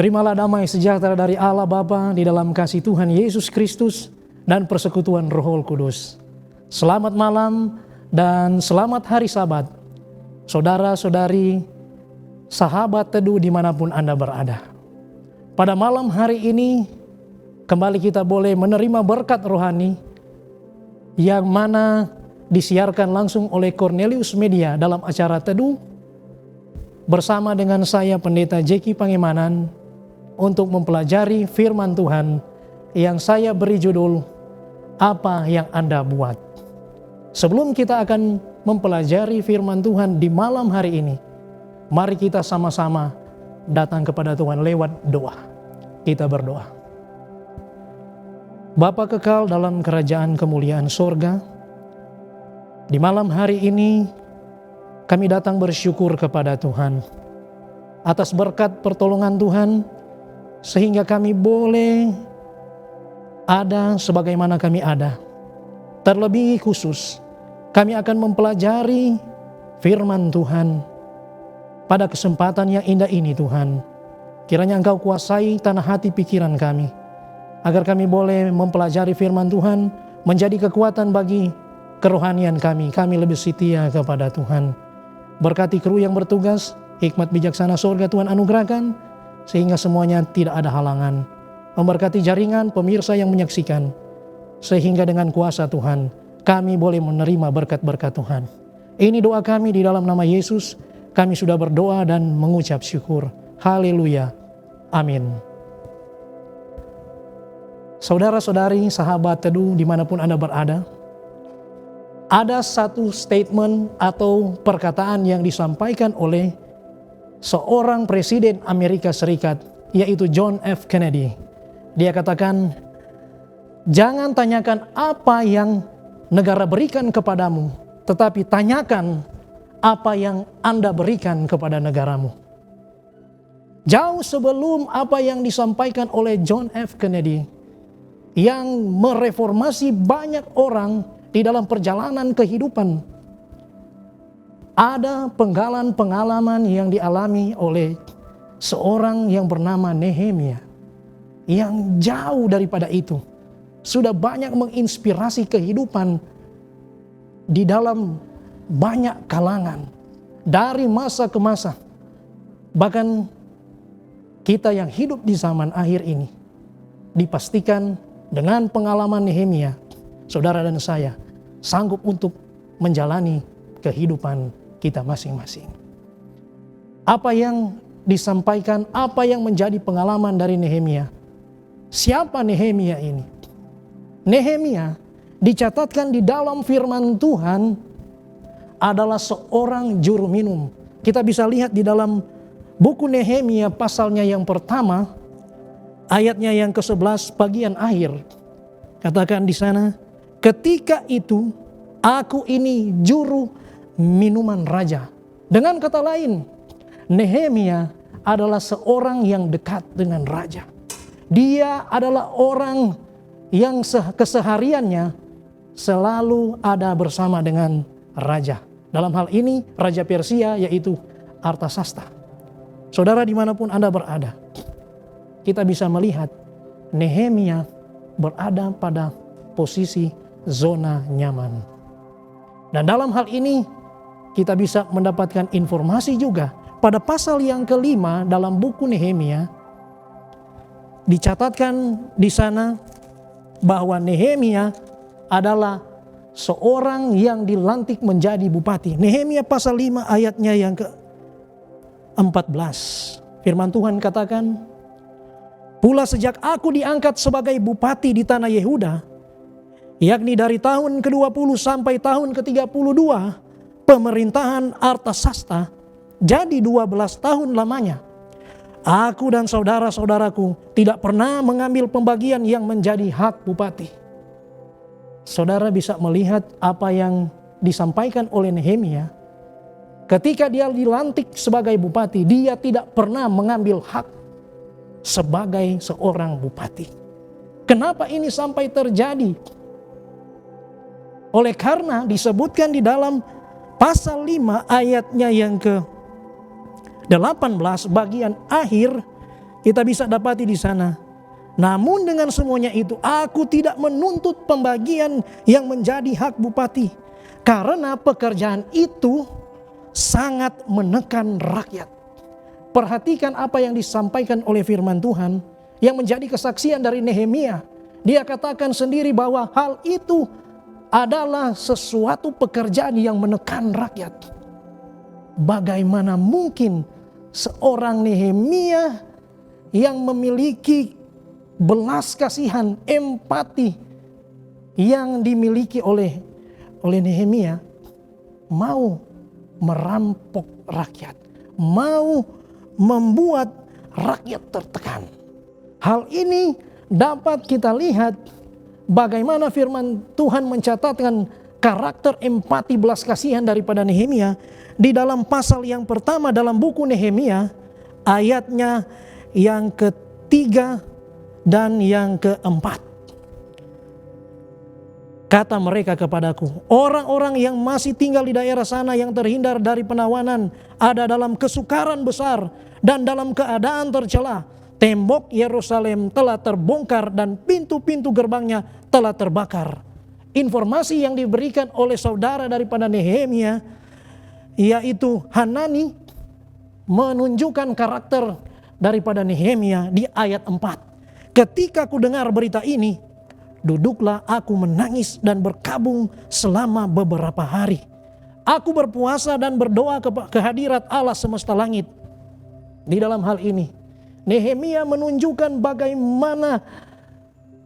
Terimalah damai sejahtera dari Allah Bapa di dalam kasih Tuhan Yesus Kristus dan persekutuan Roh Kudus. Selamat malam dan selamat hari Sabat, saudara-saudari, sahabat teduh dimanapun Anda berada. Pada malam hari ini, kembali kita boleh menerima berkat rohani yang mana disiarkan langsung oleh Cornelius Media dalam acara teduh bersama dengan saya Pendeta Jeki Pangemanan untuk mempelajari firman Tuhan yang saya beri judul Apa yang Anda Buat. Sebelum kita akan mempelajari firman Tuhan di malam hari ini, mari kita sama-sama datang kepada Tuhan lewat doa. Kita berdoa. Bapa kekal dalam kerajaan kemuliaan sorga, di malam hari ini kami datang bersyukur kepada Tuhan atas berkat pertolongan Tuhan sehingga kami boleh ada sebagaimana kami ada. Terlebih khusus kami akan mempelajari firman Tuhan pada kesempatan yang indah ini Tuhan. Kiranya Engkau kuasai tanah hati pikiran kami, agar kami boleh mempelajari firman Tuhan menjadi kekuatan bagi kerohanian kami. Kami lebih setia kepada Tuhan. Berkati kru yang bertugas, hikmat bijaksana sorga Tuhan anugerahkan, sehingga semuanya tidak ada halangan. Memberkati jaringan pemirsa yang menyaksikan, sehingga dengan kuasa Tuhan kami boleh menerima berkat-berkat Tuhan. Ini doa kami di dalam nama Yesus. Kami sudah berdoa dan mengucap syukur. Haleluya. Amin. Saudara-saudari, sahabat teduh dimanapun Anda berada, ada satu statement atau perkataan yang disampaikan oleh seorang presiden Amerika Serikat, yaitu John F. Kennedy. Dia katakan, jangan tanyakan apa yang negara berikan kepadamu, tetapi tanyakan apa yang Anda berikan kepada negaramu. Jauh sebelum apa yang disampaikan oleh John F. Kennedy, yang mereformasi banyak orang di dalam perjalanan kehidupan, ada pengalaman yang dialami oleh seorang yang bernama Nehemia, yang jauh daripada itu sudah banyak menginspirasi kehidupan di dalam banyak kalangan dari masa ke masa. Bahkan kita yang hidup di zaman akhir ini dipastikan dengan pengalaman Nehemia, saudara dan saya sanggup untuk menjalani kehidupan kita masing-masing. Apa yang disampaikan, apa yang menjadi pengalaman dari Nehemia? Siapa Nehemia ini? Nehemia dicatatkan di dalam firman Tuhan adalah seorang juru minum. Kita bisa lihat di dalam buku Nehemia pasalnya yang pertama, ayatnya yang ke-11 bagian akhir. Katakan di sana, ketika itu aku ini juru minuman raja. Dengan kata lain, Nehemia adalah seorang yang dekat dengan raja. Dia adalah orang yang kesehariannya selalu ada bersama dengan raja. Dalam hal ini Raja Persia, yaitu Artasasta. Saudara dimanapun Anda berada, kita bisa melihat Nehemia berada pada posisi zona nyaman. Dan dalam hal ini kita bisa mendapatkan informasi juga pada pasal yang kelima dalam buku Nehemia. Dicatatkan di sana bahwa Nehemia adalah seorang yang dilantik menjadi bupati. Nehemia pasal 5 ayatnya yang ke-14. Firman Tuhan katakan, pula sejak aku diangkat sebagai bupati di tanah Yehuda, yakni dari tahun ke-20 sampai tahun ke-32 pemerintahan Artasasta, jadi 12 tahun lamanya, aku dan saudara-saudaraku tidak pernah mengambil pembagian yang menjadi hak bupati. Saudara bisa melihat apa yang disampaikan oleh Nehemia. Ketika dia dilantik sebagai bupati, dia tidak pernah mengambil hak sebagai seorang bupati. Kenapa ini sampai terjadi? Oleh karena disebutkan di dalam pasal 5 ayatnya yang ke-18 bagian akhir, Kita bisa dapati di sana. Namun dengan semuanya itu, aku tidak menuntut pembagian yang menjadi hak bupati. Karena pekerjaan itu sangat menekan rakyat. Perhatikan apa yang disampaikan oleh firman Tuhan yang menjadi kesaksian dari Nehemia. Dia katakan sendiri bahwa hal itu adalah sesuatu pekerjaan yang menekan rakyat. Bagaimana mungkin seorang Nehemia yang memiliki belas kasihan, empati yang dimiliki oleh Nehemia mau merampok rakyat, mau membuat rakyat tertekan. Hal ini dapat kita lihat bagaimana firman Tuhan mencatatkan karakter empati belas kasihan daripada Nehemia di dalam pasal yang pertama dalam buku Nehemia, ayatnya yang ketiga dan yang keempat. Kata mereka kepadaku, orang-orang yang masih tinggal di daerah sana yang terhindar dari penawanan ada dalam kesukaran besar dan dalam keadaan tercela. Tembok Yerusalem telah terbongkar dan pintu-pintu gerbangnya telah terbakar. Informasi yang diberikan oleh saudara daripada Nehemia, yaitu Hanani, menunjukkan karakter daripada Nehemia di ayat 4. Ketika ku dengar berita ini, duduklah aku menangis dan berkabung selama beberapa hari. Aku berpuasa dan berdoa ke hadirat Allah semesta langit. Di dalam hal ini, Nehemia menunjukkan bagaimana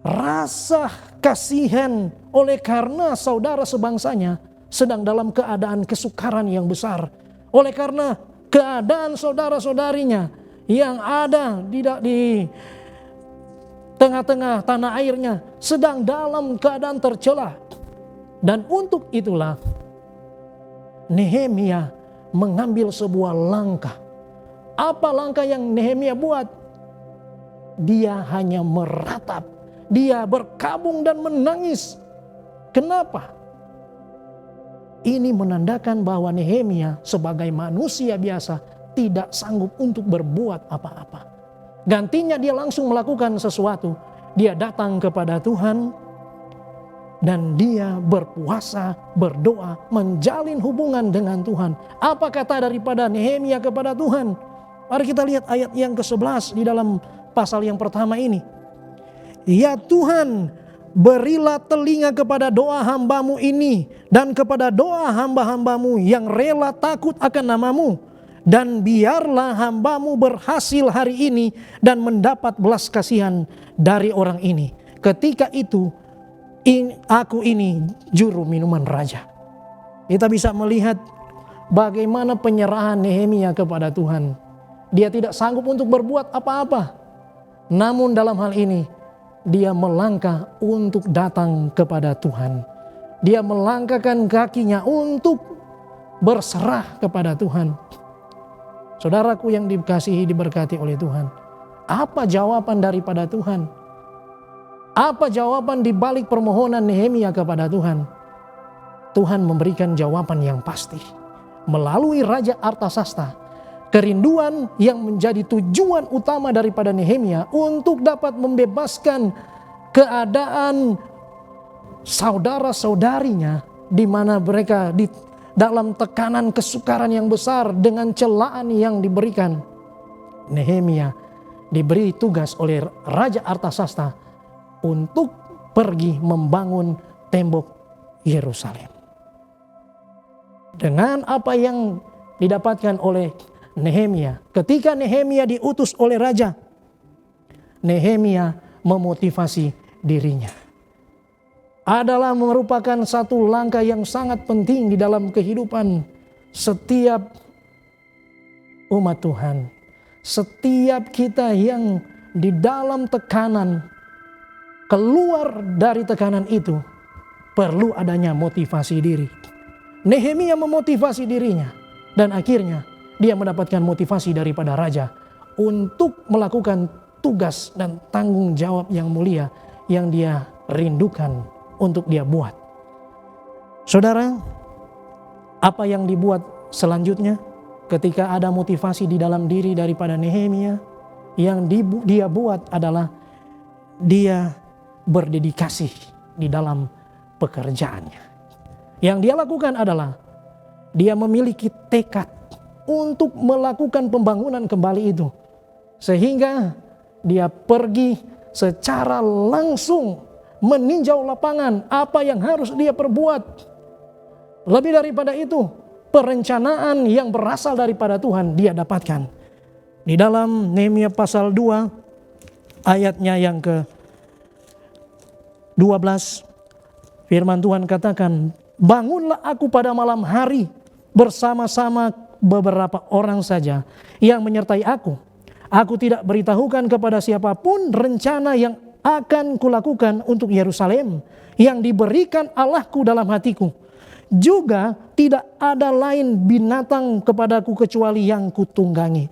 rasa kasihan oleh karena saudara sebangsanya sedang dalam keadaan kesukaran yang besar. Oleh karena keadaan saudara-saudarinya yang ada di tengah-tengah tanah airnya sedang dalam keadaan tercela. Dan untuk itulah Nehemia mengambil sebuah langkah. Apa langkah yang Nehemia buat? Dia hanya meratap, dia berkabung dan menangis. Kenapa? Ini menandakan bahwa Nehemia sebagai manusia biasa tidak sanggup untuk berbuat apa-apa. Gantinya dia langsung melakukan sesuatu. Dia datang kepada Tuhan dan dia berpuasa, berdoa, menjalin hubungan dengan Tuhan. Apa kata daripada Nehemia kepada Tuhan? Mari kita lihat ayat yang ke-11 di dalam pasal yang pertama ini. Ya Tuhan, berilah telinga kepada doa hambamu ini dan kepada doa hamba-hambamu yang rela takut akan namamu. Dan biarlah hambamu berhasil hari ini dan mendapat belas kasihan dari orang ini. Ketika itu aku ini juru minuman raja. Kita bisa melihat bagaimana penyerahan Nehemia kepada Tuhan. Dia tidak sanggup untuk berbuat apa-apa. Namun dalam hal ini dia melangkah untuk datang kepada Tuhan. Dia melangkahkan kakinya untuk berserah kepada Tuhan. Saudaraku yang dikasihi, diberkati oleh Tuhan. Apa jawaban daripada Tuhan? Apa jawaban di balik permohonan Nehemia kepada Tuhan? Tuhan memberikan jawaban yang pasti. Melalui Raja Artasasta. Kerinduan yang menjadi tujuan utama daripada Nehemia untuk dapat membebaskan keadaan saudara-saudarinya di mana mereka di dalam tekanan kesukaran yang besar dengan celaan yang diberikan. Nehemia diberi tugas oleh Raja Artasasta untuk pergi membangun tembok Yerusalem. Dengan apa yang didapatkan oleh Nehemia, ketika Nehemia diutus oleh raja, Nehemia memotivasi dirinya. Adalah merupakan satu langkah yang sangat penting di dalam kehidupan setiap umat Tuhan. Setiap kita yang di dalam tekanan, keluar dari tekanan itu, perlu adanya motivasi diri. Nehemia memotivasi dirinya dan akhirnya dia mendapatkan motivasi daripada raja untuk melakukan tugas dan tanggung jawab yang mulia yang dia rindukan untuk dia buat. Saudara, apa yang dibuat selanjutnya ketika ada motivasi di dalam diri daripada Nehemia? yang dia buat adalah dia berdedikasi di dalam pekerjaannya. Yang dia lakukan adalah dia memiliki tekad untuk melakukan pembangunan kembali itu. Sehingga dia pergi secara langsung meninjau lapangan apa yang harus dia perbuat. Lebih daripada itu, perencanaan yang berasal daripada Tuhan dia dapatkan. Di dalam Nehemia pasal 2 ayatnya yang ke-12, firman Tuhan katakan, bangunlah aku pada malam hari bersama-sama beberapa orang saja yang menyertai aku. Aku tidak beritahukan kepada siapapun rencana yang akan kulakukan untuk Yerusalem yang diberikan Allahku dalam hatiku. Juga tidak ada lain binatang kepadaku kecuali yang kutunggangi.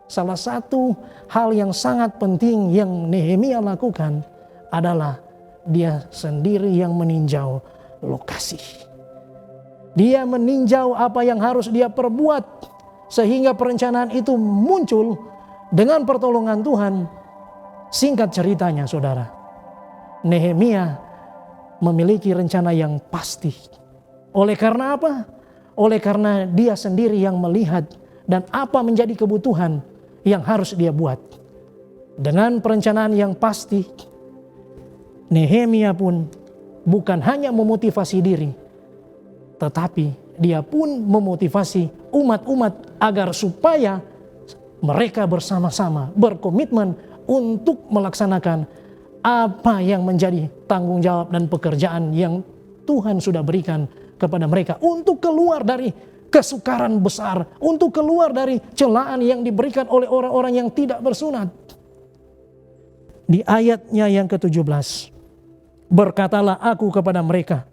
Salah satu hal yang sangat penting yang Nehemia lakukan adalah dia sendiri yang meninjau lokasi. Dia meninjau apa yang harus dia perbuat sehingga perencanaan itu muncul dengan pertolongan Tuhan. Singkat ceritanya saudara, Nehemia memiliki rencana yang pasti. Oleh karena apa? Oleh karena dia sendiri yang melihat dan apa menjadi kebutuhan yang harus dia buat. Dengan perencanaan yang pasti, Nehemia pun bukan hanya memotivasi diri, tetapi dia pun memotivasi umat-umat agar supaya mereka bersama-sama berkomitmen untuk melaksanakan apa yang menjadi tanggung jawab dan pekerjaan yang Tuhan sudah berikan kepada mereka untuk keluar dari kesukaran besar, untuk keluar dari celaan yang diberikan oleh orang-orang yang tidak bersunat. Di ayatnya yang ke-17, berkatalah aku kepada mereka,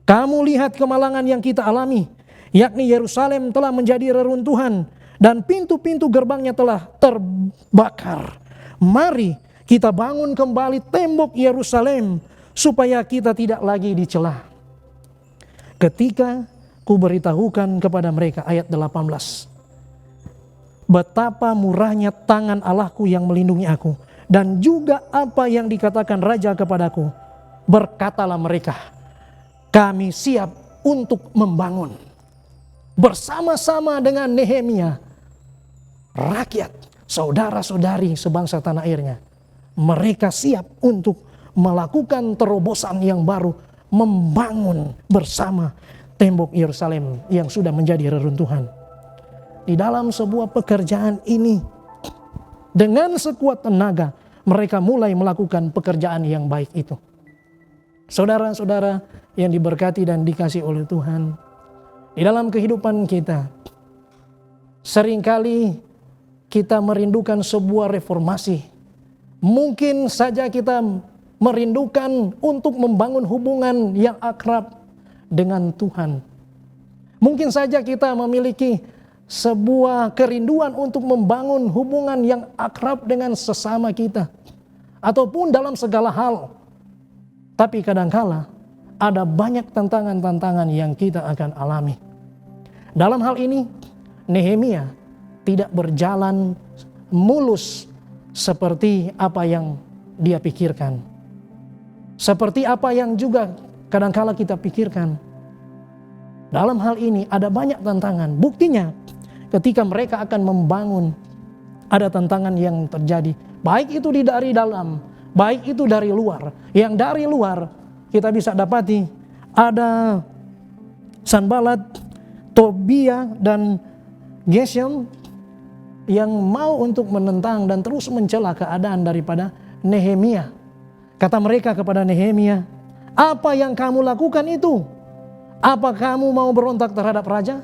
kamu lihat kemalangan yang kita alami, yakni Yerusalem telah menjadi reruntuhan dan pintu-pintu gerbangnya telah terbakar. Mari kita bangun kembali tembok Yerusalem supaya kita tidak lagi dicela. Ketika ku beritahukan kepada mereka, ayat 18, betapa murahnya tangan Allahku yang melindungi aku, dan juga apa yang dikatakan raja kepadaku, berkatalah mereka, kami siap untuk membangun. Bersama-sama dengan Nehemia, rakyat, saudara-saudari sebangsa tanah airnya, mereka siap untuk melakukan terobosan yang baru, membangun bersama tembok Yerusalem yang sudah menjadi reruntuhan. Di dalam sebuah pekerjaan ini, dengan sekuat tenaga, mereka mulai melakukan pekerjaan yang baik itu. Saudara-saudara yang diberkati dan dikasih oleh Tuhan, di dalam kehidupan kita, seringkali kita merindukan sebuah reformasi. Mungkin saja kita merindukan untuk membangun hubungan yang akrab dengan Tuhan. Mungkin saja kita memiliki sebuah kerinduan untuk membangun hubungan yang akrab dengan sesama kita, ataupun dalam segala hal. Tapi kadangkala ada banyak tantangan-tantangan yang kita akan alami. Dalam hal ini, Nehemia tidak berjalan mulus seperti apa yang dia pikirkan. Seperti apa yang juga kadangkala kita pikirkan. Dalam hal ini ada banyak tantangan. Buktinya ketika mereka akan membangun, ada tantangan yang terjadi. Baik itu dari dalam, baik itu dari luar. Yang dari luar kita bisa dapati ada Sanbalat, Tobia, dan Geshem yang mau untuk menentang dan terus mencela keadaan daripada Nehemia. Kata mereka kepada Nehemia, apa yang kamu lakukan itu? Apa kamu mau berontak terhadap raja?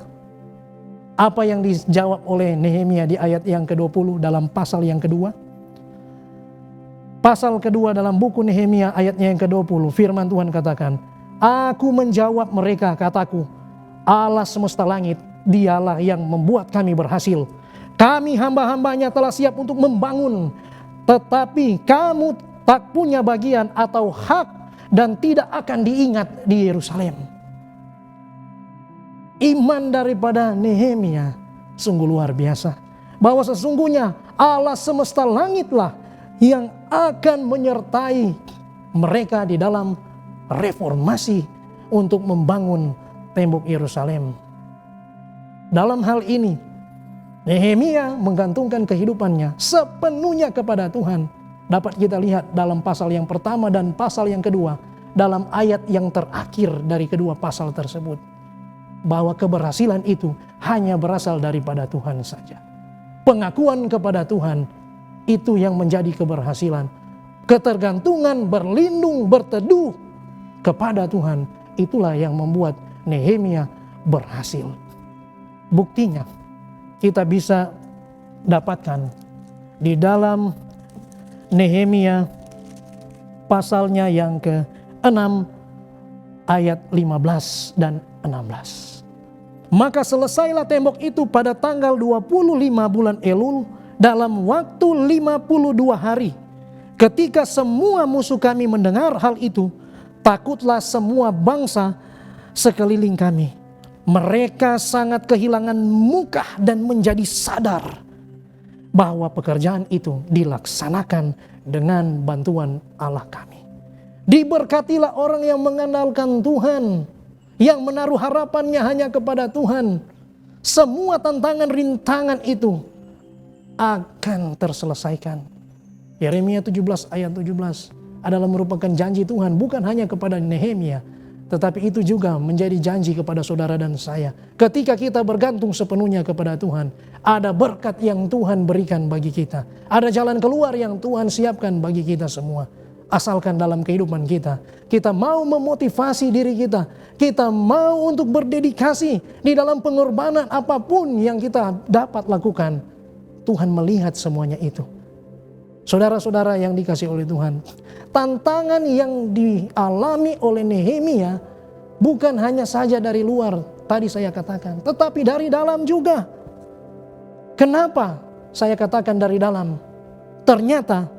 Apa yang dijawab oleh Nehemia di ayat yang ke-20 dalam pasal yang kedua? Pasal kedua dalam buku Nehemia ayatnya yang ke-20, firman Tuhan katakan, aku menjawab mereka, kataku, Allah semesta langit, dialah yang membuat kami berhasil. Kami hamba-hambanya telah siap untuk membangun, tetapi kamu tak punya bagian atau hak dan tidak akan diingat di Yerusalem. Iman daripada Nehemia sungguh luar biasa. bahwa sesungguhnya Allah semesta langitlah yang akan menyertai mereka di dalam reformasi untuk membangun tembok Yerusalem. Dalam hal ini, Nehemia menggantungkan kehidupannya sepenuhnya kepada Tuhan. Dapat kita lihat dalam pasal yang pertama dan pasal yang kedua, dalam ayat yang terakhir dari kedua pasal tersebut, bahwa keberhasilan itu hanya berasal daripada Tuhan saja. Pengakuan kepada Tuhan itu yang menjadi keberhasilan. Ketergantungan, berlindung, berteduh kepada Tuhan, itulah yang membuat Nehemia berhasil. Buktinya kita bisa dapatkan di dalam Nehemia pasalnya yang ke-6 ayat 15 dan 16. Maka selesailah tembok itu pada tanggal 25 bulan Elul dalam waktu 52 hari. Ketika semua musuh kami mendengar hal itu, takutlah semua bangsa sekeliling kami. Mereka sangat kehilangan muka dan menjadi sadar bahwa pekerjaan itu dilaksanakan dengan bantuan Allah kami. Diberkatilah orang yang mengandalkan Tuhan, yang menaruh harapannya hanya kepada Tuhan. Semua tantangan rintangan itu akan terselesaikan. Yeremia 17 ayat 17 adalah merupakan janji Tuhan bukan hanya kepada Nehemia, tetapi itu juga menjadi janji kepada saudara dan saya. Ketika kita bergantung sepenuhnya kepada Tuhan, ada berkat yang Tuhan berikan bagi kita. Ada jalan keluar yang Tuhan siapkan bagi kita semua. Asalkan dalam kehidupan kita mau memotivasi diri kita mau untuk berdedikasi di dalam pengorbanan apapun yang kita dapat lakukan. Tuhan melihat semuanya itu. Saudara-saudara yang dikasihi oleh Tuhan, tantangan yang dialami oleh Nehemia bukan hanya saja dari luar, tadi saya katakan, tetapi dari dalam juga. Kenapa saya katakan dari dalam? Ternyata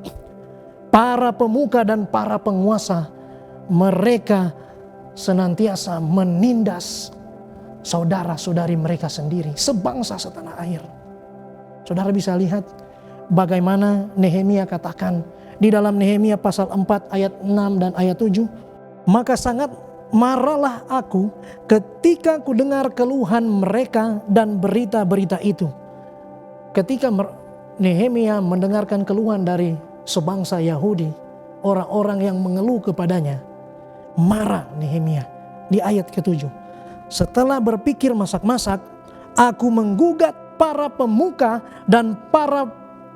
para pemuka dan para penguasa, mereka senantiasa menindas saudara-saudari mereka sendiri, sebangsa setanah air. Saudara bisa lihat bagaimana Nehemia katakan di dalam Nehemia pasal 4 ayat 6 dan ayat 7. Maka sangat marahlah aku ketika ku dengar keluhan mereka dan berita-berita itu. Ketika Nehemia mendengarkan keluhan dari sebangsa Yahudi, orang-orang yang mengeluh kepadanya, marah Nehemia di ayat ke-7. Setelah berpikir masak-masak, aku menggugat para pemuka dan para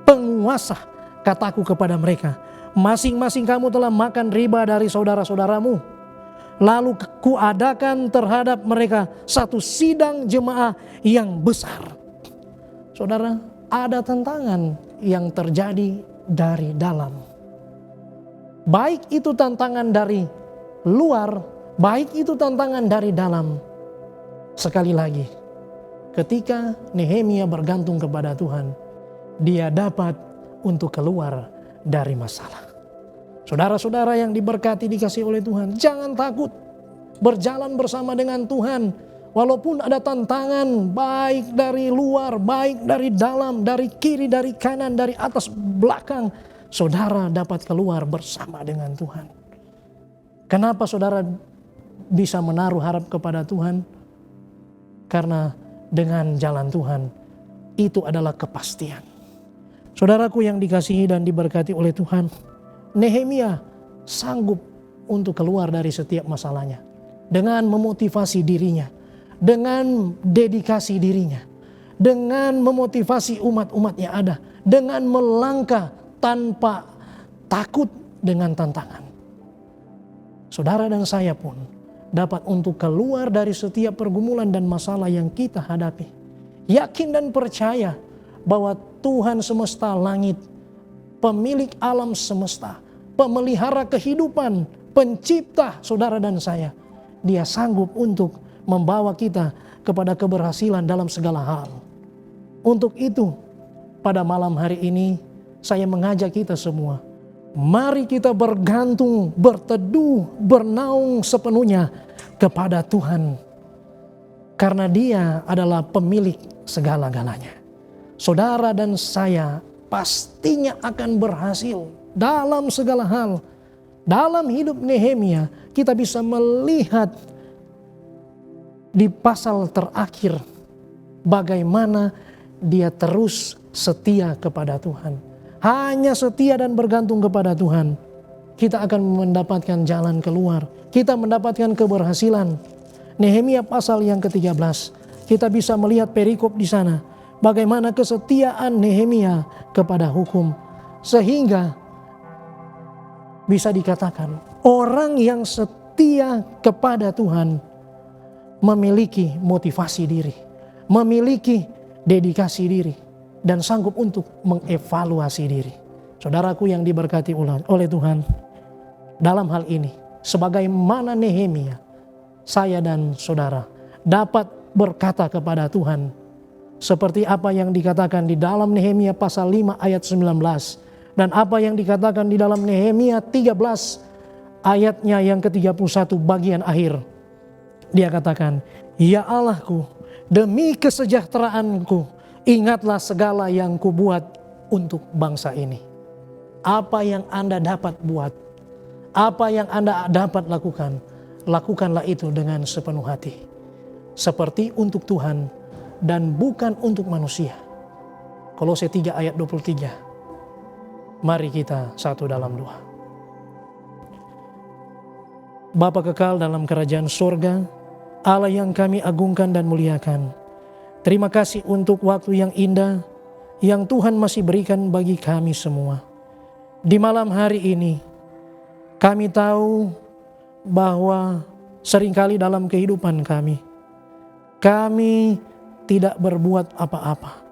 penguasa, kataku kepada mereka, masing-masing kamu telah makan riba dari saudara-saudaramu. Lalu kuadakan terhadap mereka satu sidang jemaah yang besar. Saudara, ada tantangan yang terjadi dari dalam. Baik itu tantangan dari luar, baik itu tantangan dari dalam. Sekali lagi, ketika Nehemia bergantung kepada Tuhan, dia dapat untuk keluar dari masalah. Saudara-saudara yang diberkati dikasih oleh Tuhan, jangan takut berjalan bersama dengan Tuhan. Walaupun ada tantangan baik dari luar, baik dari dalam, dari kiri, dari kanan, dari atas, belakang, saudara dapat keluar bersama dengan Tuhan. Kenapa saudara bisa menaruh harap kepada Tuhan? Karena dengan jalan Tuhan itu adalah kepastian. Saudaraku yang dikasihi dan diberkati oleh Tuhan, Nehemia sanggup untuk keluar dari setiap masalahnya dengan memotivasi dirinya, dengan dedikasi dirinya, dengan memotivasi umat-umat yang ada, dengan melangkah tanpa takut dengan tantangan. Saudara dan saya pun dapat untuk keluar dari setiap pergumulan dan masalah yang kita hadapi. Yakin dan percaya bahwa Tuhan semesta langit, pemilik alam semesta, pemelihara kehidupan, pencipta saudara dan saya, Dia sanggup untuk membawa kita kepada keberhasilan dalam segala hal. Untuk itu, pada malam hari ini saya mengajak kita semua, mari kita bergantung, berteduh, bernaung sepenuhnya kepada Tuhan. Karena Dia adalah pemilik segala-galanya. saudara dan saya pastinya akan berhasil dalam segala hal. Dalam hidup Nehemia kita bisa melihat di pasal terakhir bagaimana dia terus setia kepada Tuhan. Hanya setia dan bergantung kepada Tuhan, kita akan mendapatkan jalan keluar. Kita mendapatkan keberhasilan. Nehemia pasal yang ke-13, kita bisa melihat perikop di sana. Bagaimana kesetiaan Nehemia kepada hukum. Sehingga bisa dikatakan orang yang setia kepada Tuhan memiliki motivasi diri, memiliki dedikasi diri, dan sanggup untuk mengevaluasi diri. Saudaraku yang diberkati oleh Tuhan, dalam hal ini sebagaimana Nehemia, saya dan saudara dapat berkata kepada Tuhan seperti apa yang dikatakan di dalam Nehemia pasal 5 ayat 19 dan apa yang dikatakan di dalam Nehemia 13 ayatnya yang ke-31 bagian akhir. Dia katakan, "Ya Allahku, demi kesejahteraanku, ingatlah segala yang kubuat untuk bangsa ini." Apa yang Anda dapat buat, apa yang Anda dapat lakukan, lakukanlah itu dengan sepenuh hati. Seperti untuk Tuhan dan bukan untuk manusia. Kolose 3 ayat 23. Mari kita satu dalam doa. Bapa kekal dalam kerajaan sorga, Allah yang kami agungkan dan muliakan. Terima kasih untuk waktu yang indah yang Tuhan masih berikan bagi kami semua. Di malam hari ini, kami tahu bahwa seringkali dalam kehidupan kami tidak berbuat apa-apa.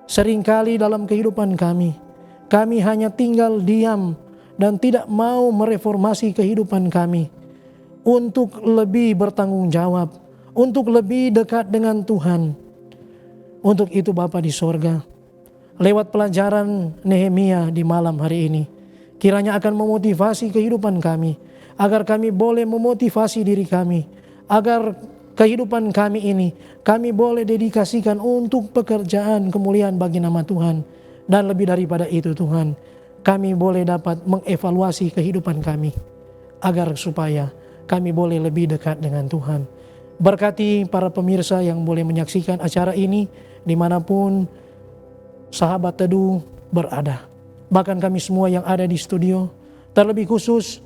Seringkali dalam kehidupan kami hanya tinggal diam dan tidak mau mereformasi kehidupan kami untuk lebih bertanggung jawab, untuk lebih dekat dengan Tuhan. Untuk itu Bapa di sorga, lewat pelajaran Nehemia di malam hari ini, kiranya akan memotivasi kehidupan kami, agar kami boleh memotivasi diri kami, agar kehidupan kami ini kami boleh dedikasikan untuk pekerjaan kemuliaan bagi nama Tuhan. Dan lebih daripada itu Tuhan, kami boleh dapat mengevaluasi kehidupan kami, agar supaya kami boleh lebih dekat dengan Tuhan. Berkati para pemirsa yang boleh menyaksikan acara ini dimanapun sahabat teduh berada. Bahkan kami semua yang ada di studio, terlebih khusus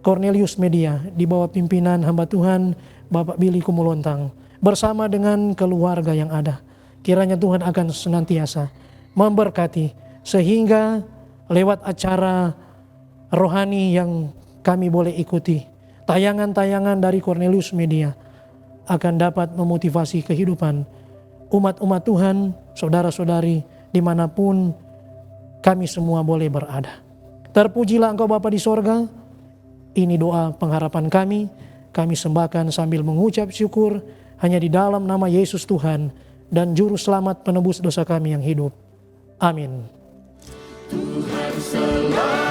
Cornelius Media di bawah pimpinan hamba Tuhan Bapak Billy Kumolontang bersama dengan keluarga yang ada. Kiranya Tuhan akan senantiasa memberkati sehingga lewat acara rohani yang kami boleh ikuti, tayangan-tayangan dari Cornelius Media akan dapat memotivasi kehidupan umat-umat Tuhan, saudara-saudari dimanapun kami semua boleh berada. Terpujilah Engkau Bapa di sorga. Ini doa pengharapan kami sembahkan sambil mengucap syukur hanya di dalam nama Yesus Tuhan dan Juru Selamat penebus dosa kami yang hidup. Amin. Tuhan selalu